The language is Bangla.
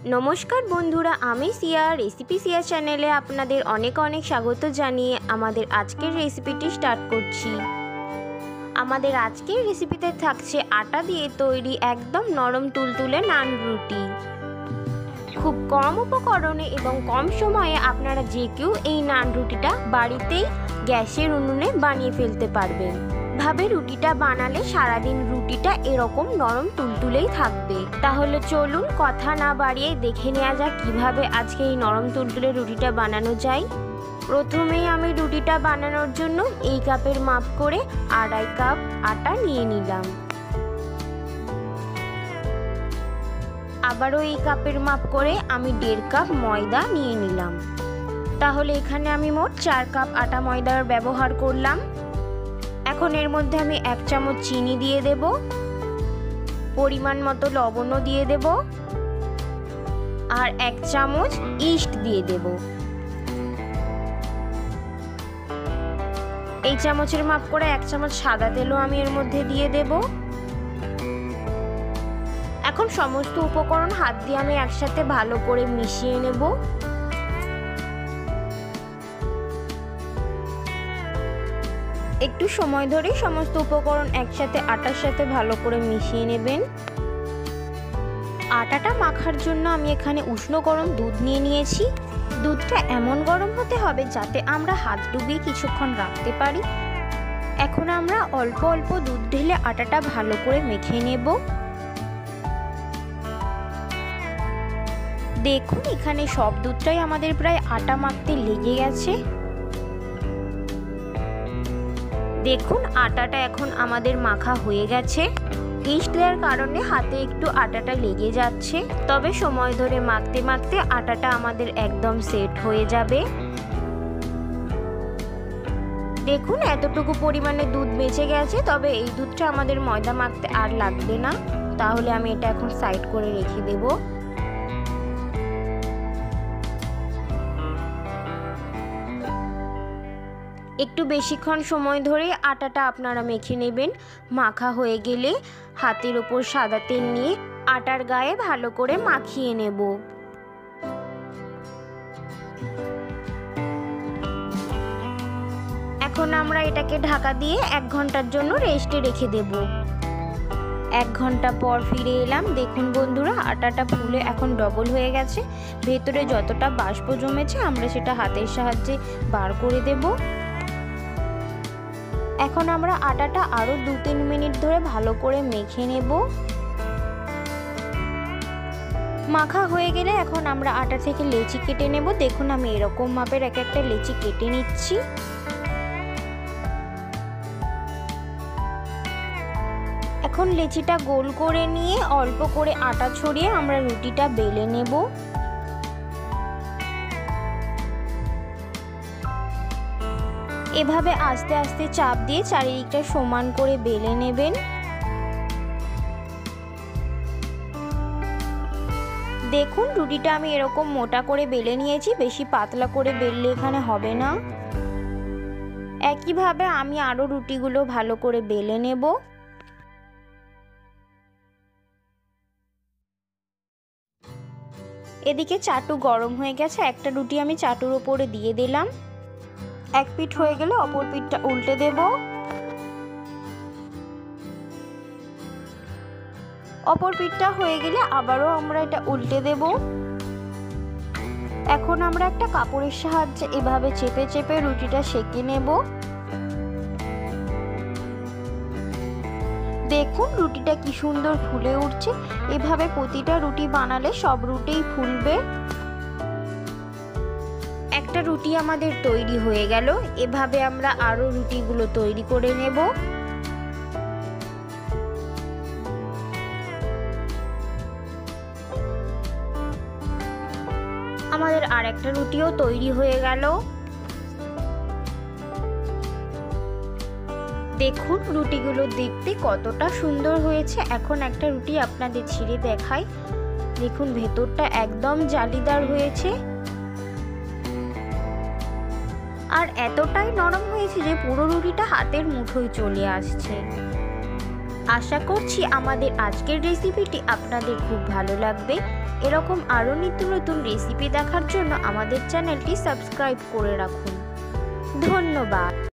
নমস্কার বন্ধুরা, আমি সিয়া রেসিপি সিয়া চ্যানেলে আপনাদের অনেক অনেক স্বাগত জানিয়ে আমাদের আজকের রেসিপিটি স্টার্ট করছি। আমাদের আজকের রেসিপিতে থাকছে আটা দিয়ে তৈরি একদম নরম তুলতুলে নান রুটি। খুব কম উপকরণে এবং কম সময়ে আপনারা যে কেউ এই নান রুটিটা বাড়িতেই গ্যাসের উনুনে বানিয়ে ফেলতে পারবেন। ভাবে রুটিটা বানালে সারাদিন রুটিটা এরকম নরম তুলতুলেই থাকবে। তাহলে চলুন কথা না বাড়িয়ে দেখে নেওয়া যাক কিভাবে আজকে এই নরম তুলতুলে রুটিটা বানানো যায়। প্রথমেই আমি রুটিটা বানানোর জন্য এই কাপের মাপ করে 2.5 কাপ আটা নিয়ে নিলাম। আবারও এই কাপের মাপ করে আমি 1.5 কাপ ময়দা নিয়ে নিলাম। তাহলে এখানে আমি মোট 4 কাপ আটা ময়দার ব্যবহার করলাম। এখন এর মধ্যে আমি 1 চামচ চিনি দিয়ে দেব, পরিমাণ মতো লবণও দিয়ে দেব আর 1 চামচ ইস্ট দিয়ে দেব। এই চামচের মাপ করে 1 চামচ সাদা তেলও আমি এর মধ্যে দিয়ে দেব। এখন সমস্ত উপকরণ হাত দিয়ে আমি একসাথে ভালো করে মিশিয়ে নেব। একটু সময় ধরে সমস্ত উপকরণ একসাথে আটার সাথে ভালো করে মিশিয়ে নেবেন। আটাটা মাখার জন্য আমি এখানে উষ্ণ গরম দুধ নিয়ে নিয়েছি। দুধটা এমন গরম হতে হবে যাতে আমরা হাত ডুবিয়ে কিছুক্ষণ রাখতে পারি। এখন আমরা অল্প অল্প দুধ ঢেলে আটাটা ভালো করে মেখে নেব। দেখুন এখানে সব দুধটাই আমাদের প্রায় আটা মাখতে লেগে গেছে। দেখুন আটাটা এখন আমাদের মাখা হয়ে গেছে। ইস্ট দেওয়ার কারণে হাতে একটু আটাটা লেগে যাচ্ছে, তবে সময় ধরে মাখতে মাখতে আটাটা আমাদের একদম সেট হয়ে যাবে। দেখুন এতটুকু পরিমাণে দুধ বেঁচে গেছে, তবে এই দুধটা আমাদের ময়দা মাখতে আর লাগবে না। তাহলে আমি এটা এখন সাইড করে রেখে দেব। একটু বেশিক্ষণ সময় ধরে আটাটা আপনারা মেখে নেবেন। মাখা হয়ে গেলে হাতের ওপর সাদা তেল নিয়ে আটার গায়ে ভালো করে মাখিয়ে নেব। এখন আমরা এটাকে ঢাকা দিয়ে 1 ঘন্টার জন্য রেস্টে রেখে দেব। 1 ঘন্টা পর ফিরে এলাম। দেখুন বন্ধুরা আটাটা ফুলে এখন ডবল হয়ে গেছে। ভেতরে যতটা বাষ্প জমেছে আমরা সেটা হাতের সাহায্যে বার করে দেব। এখন আমরা আটাটা আরো 2-3 মিনিট ধরে ভালো করে মেখে নেব। মাখা হয়ে গেলে এখন আমরা আটা থেকে লেচি কেটে নেব। দেখুন আমি এরকম মাপের এক একটা লেচি কেটে নিচ্ছি। এখন লেচিটা গোল করে নিয়ে অল্প করে আটা ছড়িয়ে আমরা রুটিটা বেলে নেব। এভাবে আস্তে আস্তে চাপ দিয়ে চারিদিকটা সমান করে বেলে নেবেন। দেখুন রুটিটা আমি এরকম মোটা করে বেলে নিয়েছি, বেশি পাতলা করে বেললে এখানে হবে না। একইভাবে আমি আরো রুটিগুলো ভালো করে বেলে নেব। এদিকে চাটু গরম হয়ে গেছে। একটা রুটি আমি চাটুর উপরে দিয়ে দিলাম। এক পিঠ হয়ে গেলে অপর পিঠটা উল্টে দেব। অপর পিঠটা হয়ে গেলে আবারও আমরা এটা উল্টে দেব। এখন আমরা একটা কাপড়ের সাহায্যে এভাবে চেপে চেপে রুটিটা সেঁকে নেব। দেখুন রুটিটা কি সুন্দর ফুলে উঠছে। এভাবে প্রতিটা রুটি বানালে সব রুটিই ফুলবে। একটা রুটি আমাদের তৈরি হয়ে গেল। এভাবে আমরা আরো রুটিগুলো তৈরি করে নেব। আমাদের আর একটা রুটিও তৈরি হয়ে গেল। দেখুন রুটিগুলো দেখতে কতটা সুন্দর হয়েছে। এখন একটা রুটি আপনাদের ছিঁড়ে দেখাই। দেখুন ভেতরটা একদম জালিদার হয়েছে আর এতটাই নরম হয়েছে যে পুরো রুটিটা হাতের মুঠোয় চলে আসছে। আশা করছি আমাদের আজকের রেসিপিটি আপনাদের খুব ভালো লাগবে। এরকম আরও নিত্য নতুন রেসিপি দেখার জন্য আমাদের চ্যানেলটি সাবস্ক্রাইব করে রাখুন। ধন্যবাদ।